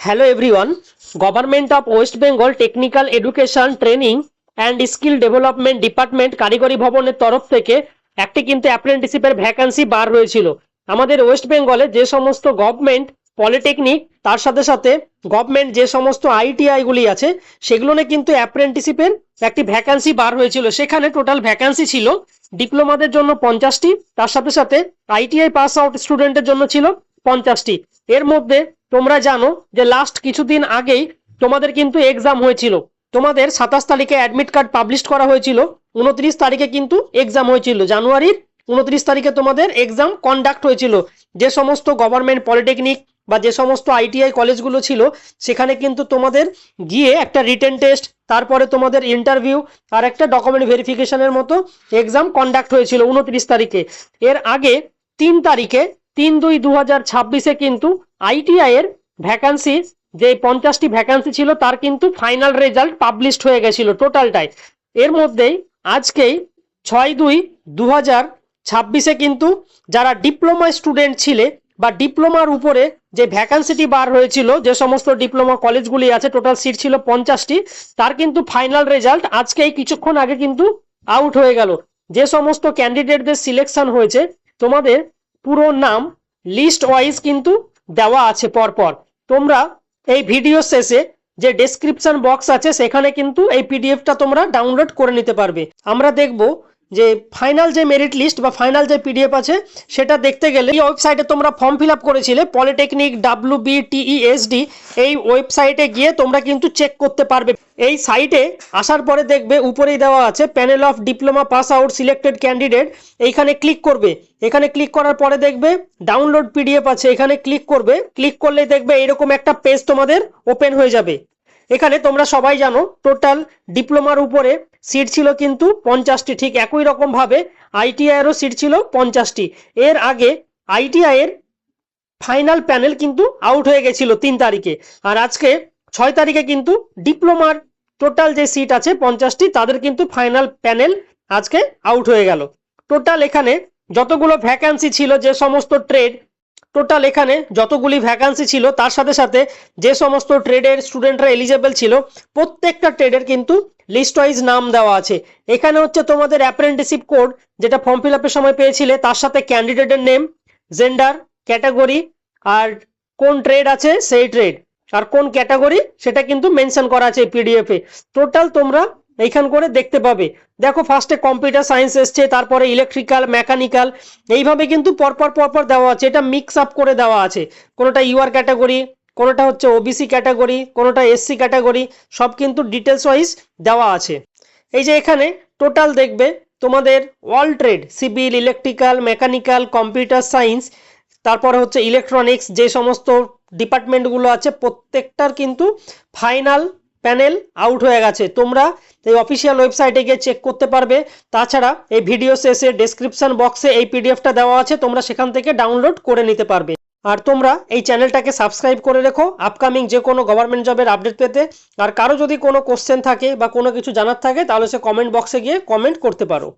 Hello everyone. Government of West Bengal technical education training and skill development department কারিগরি ভবনের তরফ থেকে একটি কিন্তু অ্যাপ্রেন্টিসশিপের ভ্যাকান্সি বার হয়েছিল। আমাদের ওয়েস্ট বেঙ্গলে যে সমস্ত গভর্নমেন্ট পলিটেকনিক তার সাথে সাথে গভর্নমেন্ট যে সমস্ত আইটিআইগুলি আছে সেগুলোনে কিন্তু অ্যাপ্রেন্টিসশিপের একটি ভ্যাকান্সি বার হয়েছিল। সেখানে টোটাল ভ্যাকান্সি ছিল ডিপ্লোমাদের জন্য 50টি, তার সাথে সাথে আইটিআই পাস আউট স্টুডেন্টের জন্য ছিল 50টি। এর মধ্যে তোমরা জানো যে লাস্ট কিছুদিন আগেই তোমাদের কিন্তু এক্সাম হয়েছিল। তোমাদের 27 তারিখে অ্যাডমিট কার্ড পাবলিশ করা হয়েছিল, 29 তারিখে কিন্তু এক্সাম হয়েছিল। জানুয়ারির 29 তারিখে তোমাদের এক্সাম কন্ডাক্ট হয়েছিল। যে সমস্ত গভর্নমেন্ট পলিটেকনিক বা যে সমস্ত আইটিআই কলেজগুলো ছিল সেখানে কিন্তু তোমাদের গিয়ে একটা রিটেন টেস্ট, তারপরে তোমাদের ইন্টারভিউ আর একটা ডকুমেন্ট ভেরিফিকেশনের মতো এক্সাম কন্ডাক্ট হয়েছিল 29 তারিখে। এর আগে 3 তারিখে 3/2/2026-এ কিন্তু আইটিআই এর ভ্যাকান্সি যে 50টি ভ্যাকান্সি ছিল তার কিন্তু ফাইনাল রেজাল্ট পাবলিশড হয়ে গেছিল টোটালটাই। এর মধ্যেই আজকেই 6/2/2026-এ কিন্তু যারা ডিপ্লোমা স্টুডেন্ট ছিলে বা ডিপ্লোমার উপরে যে ভ্যাকান্সিটি বার হয়েছিল, যে সমস্ত ডিপ্লোমা কলেজগুলি আছে টোটাল সিট ছিল 50টি, তার কিন্তু ফাইনাল রেজাল্ট আজকেই কিছুক্ষণ আগে কিন্তু আউট হয়ে গেল। যে সমস্ত ক্যান্ডিডেটদের সিলেকশন হয়েছে তোমাদের পুরো নাম লিস্ট ওয়াইজ কিন্তু দেওয়া আছে পরপর। তোমরা এই ভিডিও শেষে যে ডেসক্রিপশন বক্স আছে সেখানে কিন্তু এই পিডিএফটা তোমরা ডাউনলোড করে নিতে পারবে। আমরা দেখব যে ফাইনাল যে মেরিট লিস্ট বা ফাইনাল যে পিডিএফ আছে সেটা দেখতে গেলে এই ওয়েবসাইটে তোমরা ফর্ম ফিল আপ করেছিলে পলিটেকনিক WBTESD, এই ওয়েবসাইটে গিয়ে তোমরা কিন্তু চেক করতে পারবে। এই সাইটে আসার পরে দেখবে উপরেই দেওয়া আছে panel of diploma pass out selected candidate, এইখানে ক্লিক করবে। এখানে ক্লিক করার পরে দেখবে ডাউনলোড পিডিএফ আছে, এখানে ক্লিক করবে। ক্লিক করলে দেখবে এরকম একটা পেজ তোমাদের ওপেন হয়ে যাবে। এখানে তোমরা সবাই জানো টোটাল ডিপ্লোমার উপরে সিট ছিল কিন্তু 50টি, ঠিক একই রকম ভাবে আইটিআই এরও সিট ছিল 50টি। এর আগে আইটিআই এর ফাইনাল প্যানেল কিন্তু আউট হয়ে গেছিল 3 তারিখে, আর আজকে 6 তারিখে কিন্তু ডিপ্লোমার টোটাল যে সিট আছে 50টি তাদের কিন্তু ফাইনাল প্যানেল আজকে আউট হয়ে গেল। টোটাল এখানে যতগুলো ভ্যাকান্সি ছিল, যে সমস্ত ট্রেড, টোটাল এখানে যতগুলি ভ্যাকান্সি ছিল তার সাথে সাথে যে সমস্ত ট্রেডের স্টুডেন্টরা এলিজেবল ছিল প্রত্যেকটা ট্রেডের কিন্তু লিস্ট ওয়াইজ নাম দেওয়া আছে। এখানে হচ্ছে তোমাদের অ্যাপ্রেন্টিসশিপ কোড যেটা ফর্ম ফিল আপের সময় পেয়েছিলে, তার সাথে ক্যান্ডিডেটের নেম, জেন্ডার, ক্যাটাগরি আর কোন ট্রেড আছে সেই ট্রেড আর কোন ক্যাটাগরি সেটা কিন্তু মেনশন করা আছে পিডিএফ এ। টোটাল তোমরা এইখান করে দেখতে পাবে। দেখো ফার্স্টে কম্পিউটার সায়েন্স এসছে, তারপরে ইলেকট্রিক্যাল, মেকানিক্যাল, এইভাবে কিন্তু পরপর দেওয়া আছে। এটা মিক্স আপ করে দেওয়া আছে, কোনোটা ইউআর ক্যাটাগরি, কোনোটা হচ্ছে ওবিসি ক্যাটাগরি, কোনোটা এসসি ক্যাটাগরি, সব কিন্তু ডিটেলস ওয়াইজ দেওয়া আছে। এই যে এখানে টোটাল দেখবে তোমাদের all trade, civil, electrical, mechanical, computer science, তারপরে হচ্ছে ইলেকট্রনিক্স, যে সমস্ত ডিপার্টমেন্টগুলো আছে প্রত্যেকটার কিন্তু ফাইনাল প্যানেল আউট হয়ে গেছে। তোমরা এই অফিসিয়াল ওয়েবসাইটে গিয়ে চেক করতে পারবে। তাছাড়া এই ভিডিও শেষে ডেসক্রিপশন বক্সে এই পিডিএফটা দেওয়া আছে, তোমরা সেখান থেকে ডাউনলোড করে নিতে পারবে। আর তোমরা এই চ্যানেলটাকে সাবস্ক্রাইব করে রেখো আপকামিং যে কোনো গভর্নমেন্ট জবের আপডেট পেতে। আর কারো যদি কোনো কোশ্চেন থাকে বা কোনো কিছু জানার থাকে তাহলে সে কমেন্ট বক্সে গিয়ে কমেন্ট করতে পারো।